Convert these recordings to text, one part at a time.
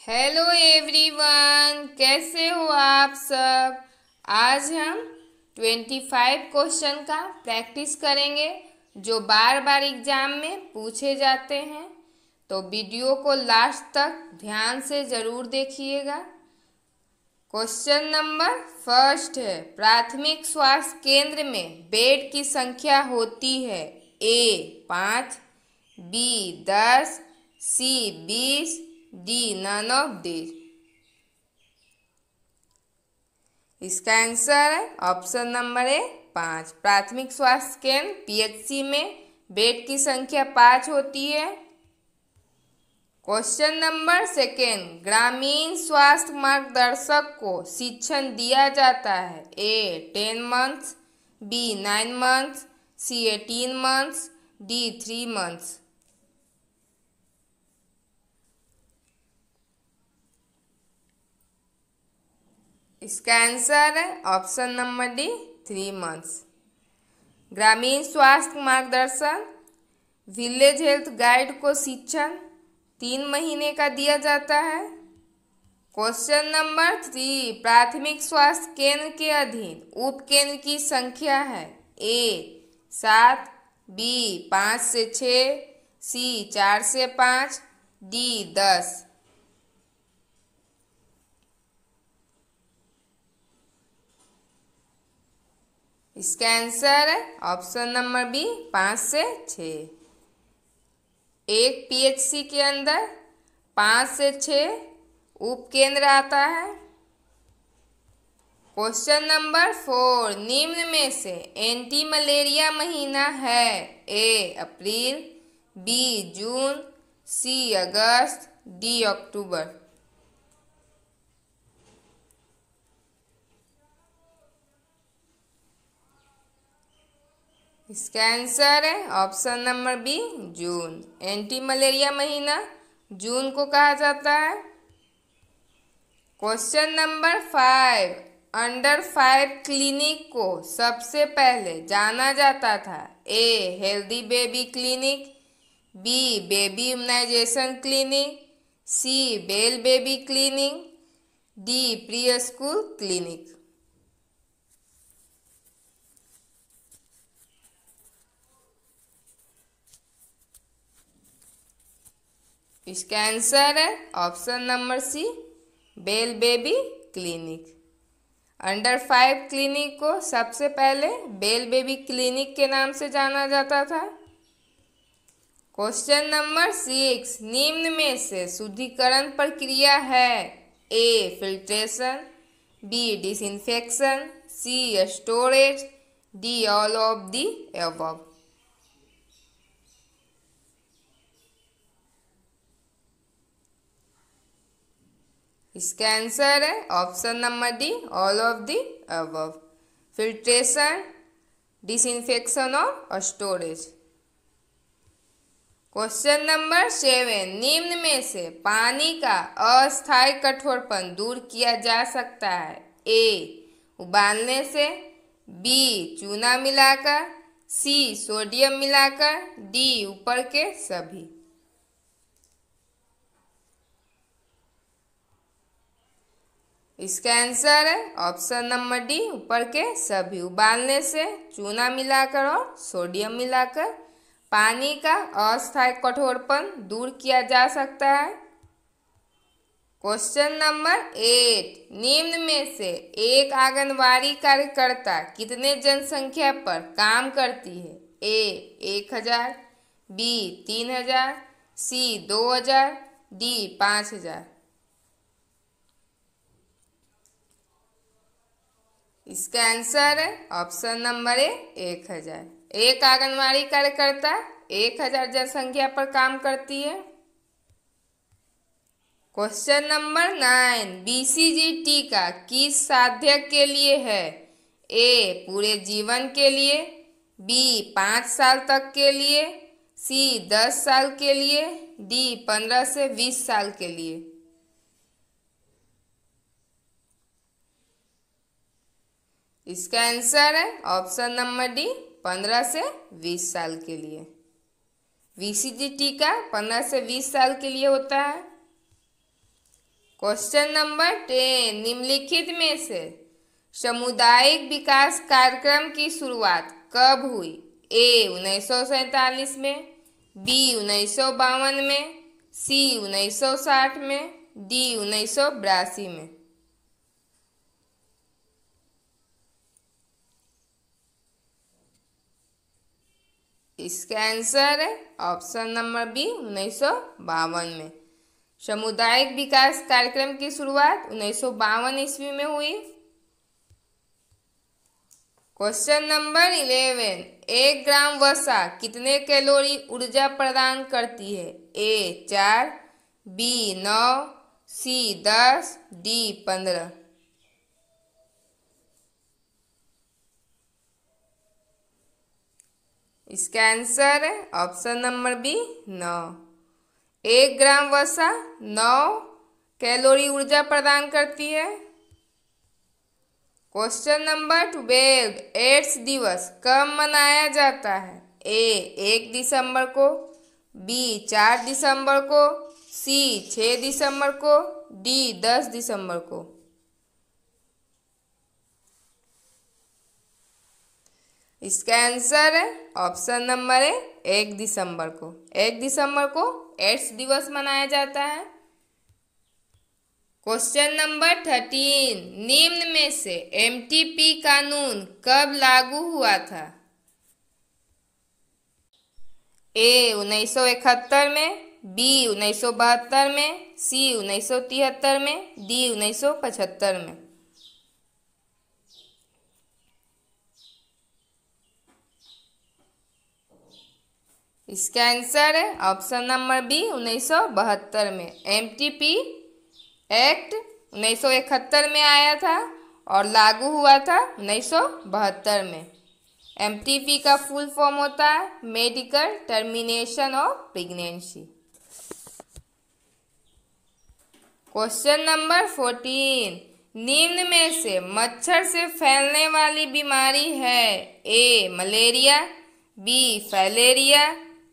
Hello everyone, कैसे हो आप सब। आज हम 25 क्वेश्चन का प्रैक्टिस करेंगे जो बार बार एग्जाम में पूछे जाते हैं। तो वीडियो को लास्ट तक ध्यान से ज़रूर देखिएगा। क्वेश्चन नंबर फर्स्ट है, प्राथमिक स्वास्थ्य केंद्र में बेड की संख्या होती है A 5, B 10, C 20, D none of this. इसका आंसर है ऑप्शन नंबर ए 5। प्राथमिक स्वास्थ्य केंद्र पीएचसी में बेड की संख्या 5 होती है। क्वेश्चन नंबर सेकेंड, ग्रामीण स्वास्थ्य मार्गदर्शक को शिक्षण दिया जाता है ए 10 मंथ्स, बी 9 मंथ्स, सी 18 मंथ्स, डी 3 मंथ्स। इसका आंसर है ऑप्शन नंबर डी 3 मंथ्स। ग्रामीण स्वास्थ्य मार्गदर्शन विलेज हेल्थ गाइड को शिक्षण 3 महीने का दिया जाता है। क्वेश्चन नंबर 3, प्राथमिक स्वास्थ्य केंद्र के अधीन उप केंद्र की संख्या है ए 7, बी 5 से 6, सी 4 से 5, डी 10। इसका आंसर है ऑप्शन नंबर बी 5 से 6। एक पीएचसी के अंदर 5 से 6 उप केंद्र आता है। क्वेश्चन नंबर 4, निम्न में से एंटी मलेरिया महीना है ए अप्रैल, बी जून, सी अगस्त, डी अक्टूबर। इसका आंसर है ऑप्शन नंबर बी जून। एंटी मलेरिया महीना जून को कहा जाता है। क्वेश्चन नंबर 5, अंडर 5 क्लिनिक को सबसे पहले जाना जाता था A healthy baby clinic, B baby immunization clinic, C well baby clinic, D preschool clinic. इसका आंसर है option number C well baby clinic. Under 5 clinic को सबसे पहले बेल बेबी क्लिनिक के नाम से जाना जाता था। क्वेश्चन नंबर 6, निम्न में से शुद्धिकरण प्रक्रिया है A filtration, B disinfection, C storage, D all of the above. इसका आंसर है option number D all of the above. Filtration, disinfection और स्टोरेज। क्वेश्चन नंबर 7, निम्न में से पानी का अस्थायी कठोरपन दूर किया जा सकता है ए उबालने से, बी चूना मिलाकर, सी सोडियम मिलाकर, डी ऊपर के सभी। इसका आंसर है ऑप्शन नंबर डी ऊपर के सभी। उबालने से, चूना मिलाकर और सोडियम मिलाकर पानी का अस्थायी कठोरपन दूर किया जा सकता है। क्वेश्चन नंबर 8, निम्न में से एक आंगनवाड़ी कार्यकर्ता कितने जनसंख्या पर काम करती है ए 1000, बी 3000, सी 2000, डी 5000। इसका आंसर है ऑप्शन नंबर ए 1000। एक आंगनवाड़ी कार्यकर्ता 1000 जनसंख्या पर काम करती है। क्वेश्चन नंबर 9, बीसीजी टीका किस साध्य के लिए है ए पूरे जीवन के लिए, बी 5 साल तक के लिए, सी 10 साल के लिए, डी 15 से 20 साल के लिए। इसका आंसर है ऑप्शन नंबर डी 15 से 20 साल के लिए। बीसीजी टीका 15 से 20 साल के लिए होता है। क्वेश्चन नंबर 10, निम्नलिखित में से सामुदायिक विकास कार्यक्रम की शुरुआत कब हुई? ए 1947 में, बी 1952 में, सी 1960 में, डी 1982 में। इसका आंसर है ऑप्शन नंबर बी 1952 में। सामुदायिक विकास कार्यक्रम की शुरुआत 1952 ईस्वी में हुई। क्वेश्चन नंबर 11, 1 ग्राम वसा कितने कैलोरी ऊर्जा प्रदान करती है? ए 4, बी 9, सी 10, डी 15। इसका आंसर है ऑप्शन नंबर बी 9। 1 ग्राम वसा 9 कैलोरी ऊर्जा प्रदान करती है। क्वेश्चन नंबर 12, एड्स दिवस कब मनाया जाता है? ए 1 दिसंबर को, बी 4 दिसंबर को, सी 6 दिसंबर को, डी 10 दिसंबर को। इसका आंसर है ऑप्शन नंबर है 1 दिसंबर को। 1 दिसंबर को एड्स दिवस मनाया जाता है। क्वेश्चन नंबर 13, निम्न में से एमटीपी कानून कब लागू हुआ था? ए 1971 में, बी 1972 में, सी 1973 में, डी 1975 में। इसका आंसर है ऑप्शन नंबर बी 1972 में। एमटीपी एक्ट 1971 में आया था और लागू हुआ था 1972 में। एमटीपी का फुल फॉर्म होता है medical termination of pregnancy. Question number 14, निम्न में से मच्छर से फैलने वाली बीमारी है? ए मलेरिया, बी फाइलेरिया,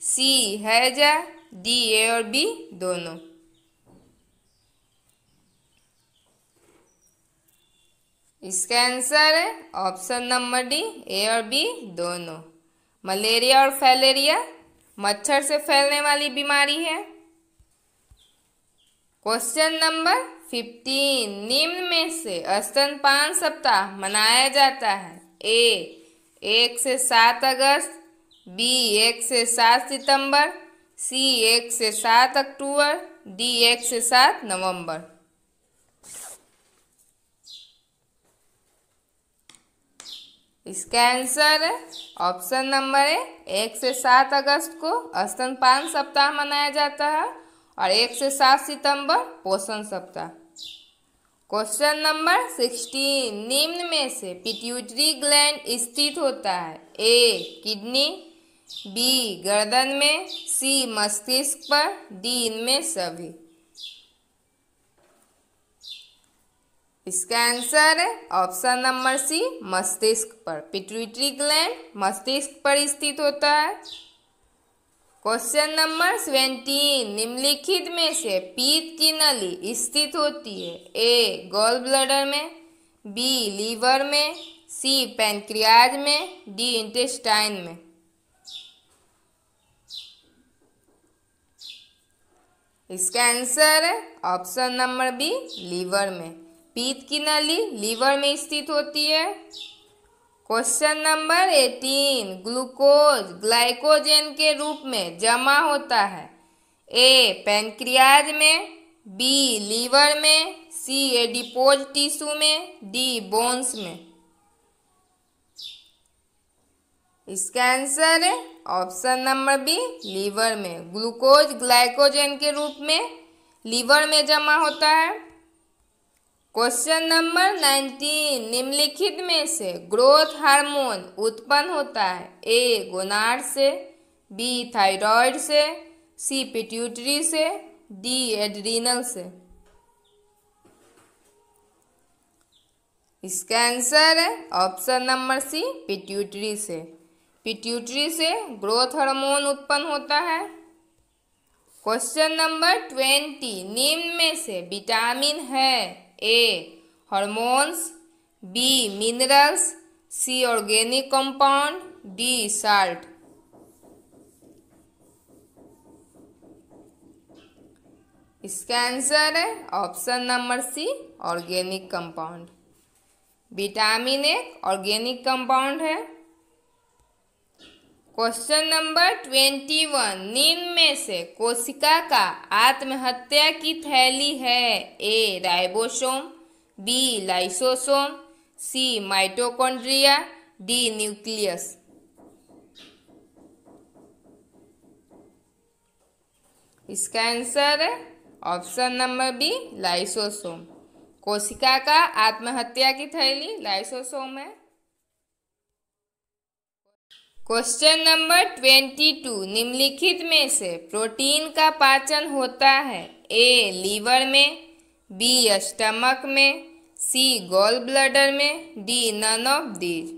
सी हैजा, डी ए और बी दोनों। इसका आंसर है ऑप्शन नंबर डी ए और बी दोनों। मलेरिया और फाइलेरिया मच्छर से फैलने वाली बीमारी है। क्वेश्चन नंबर 15, निम्न में से स्तनपान सप्ताह मनाया जाता है? ए 1 से 7 अगस्त, बी 1 से 7 सितंबर, सी 1 से 7 अक्टूबर, डी 1 से 7 नवंबर। इसका आंसर है ऑप्शन नंबर है 1 से 7 अगस्त को स्तनपान सप्ताह मनाया जाता है और 1 से 7 सितंबर पोषण सप्ताह। क्वेश्चन नंबर 16, निम्न में से पिट्यूटरी ग्लैंड स्थित होता है? ए किडनी, बी गर्दन में, सी मस्तिष्क पर, डी इनमें सभी। इसका आंसर है ऑप्शन नंबर सी मस्तिष्क पर। पिट्यूटरी ग्लैंड मस्तिष्क पर स्थित होता है। क्वेश्चन नंबर 17, निम्नलिखित में से पीत की नली स्थित होती है? ए गॉल ब्लैडर में, बी लीवर में, सी पैनक्रियाज में, डी इंटेस्टाइन में। इसका आंसर है ऑप्शन नंबर बी लीवर में। पीत की नली लीवर में स्थित होती है। क्वेश्चन नंबर 18, ग्लूकोज ग्लाइकोजन के रूप में जमा होता है? ए पैनक्रियाज में, बी लीवर में, सी एडिपोज टिश्यू में, डी बोन्स में। इसका आंसर है ऑप्शन नंबर बी लीवर में। ग्लूकोज ग्लाइकोजन के रूप में लीवर में जमा होता है। क्वेश्चन नंबर 19, निम्नलिखित में से ग्रोथ हार्मोन उत्पन्न होता है? ए गोनाड से, बी थायराइड से, सी पिट्यूटरी से, डी एड्रीनल से। इसका आंसर है ऑप्शन नंबर सी पिट्यूटरी से। पिट्यूटरी से ग्रोथ हार्मोन उत्पन्न होता है। क्वेश्चन नंबर 20, निम्न में से विटामिन है? A hormones, B minerals, C organic compound, D salt. इसका आंसर है option number C, organic compound. Vitamin एक ऑर्गेनिक कंपाउंड है। क्वेश्चन नंबर 21, निम्न में से कोशिका का आत्महत्या की थैली है? A ribosome, B lysosome, C mitochondria, D nucleus. इसका आंसर है ऑप्शन नंबर बी, लाइसोसोम। कोशिका का आत्महत्या की थैली लाइसोसोम है। क्वेश्चन नंबर 22, निम्नलिखित में से प्रोटीन का पाचन होता है? ए लीवर में, बी स्टमक में, सी गॉल ब्लैडर में, डी नन ऑफ दीज।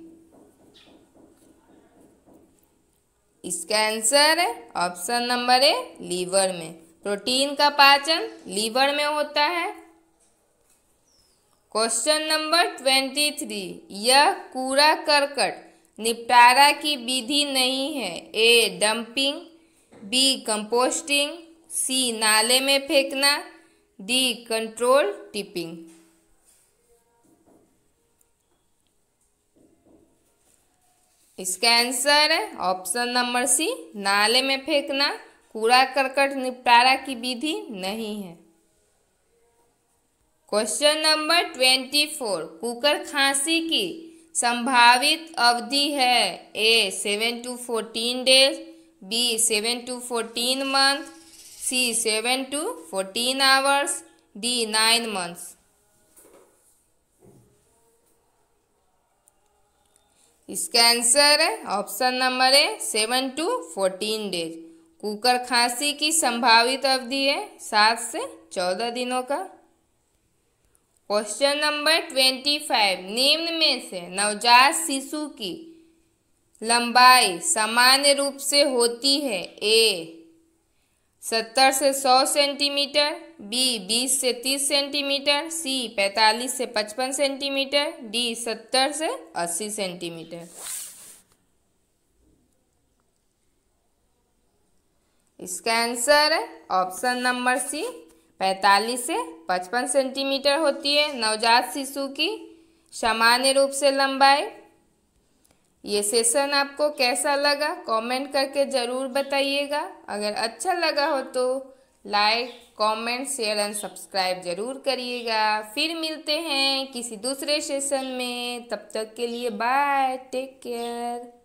इसका आंसर है ऑप्शन नंबर ए, लीवर में। प्रोटीन का पाचन लीवर में होता है। क्वेश्चन नंबर 23, यह कूड़ा करकट निपटारा की विधि नहीं है? ए डंपिंग, बी कंपोस्टिंग, सी नाले में फेंकना, डी कंट्रोल टिपिंग। इसका आंसर है ऑप्शन नंबर सी, नाले में फेंकना कूड़ा करकट निपटारा की विधि नहीं है। क्वेश्चन नंबर 24, कुकर खांसी की संभावित अवधि है? A 7 to 14 days, B 7 to 14 month, C 7 to 14 hours, D 9 months. इसका आंसर है option number A, 7 to 14 days. कुकर खांसी की संभावित अवधि है 7 से 14 दिनों का। क्वेश्चन नंबर 25, निम्न में से नवजात शिशु की लंबाई सामान्य रूप से होती है? ए 70 से 100 सेंटीमीटर, बी 20 से 30 सेंटीमीटर, सी 45 से 55 सेंटीमीटर, डी 70 से 80 सेंटीमीटर। इसका आंसर है ऑप्शन नंबर सी, 45 से 55 सेंटीमीटर होती है नवजात शिशु की सामान्य रूप से लंबाई। ये सेशन आपको कैसा लगा कमेंट करके ज़रूर बताइएगा। अगर अच्छा लगा हो तो like, comment, share and subscribe जरूर करिएगा। फिर मिलते हैं किसी दूसरे सेशन में, तब तक के लिए बाय, टेक केयर।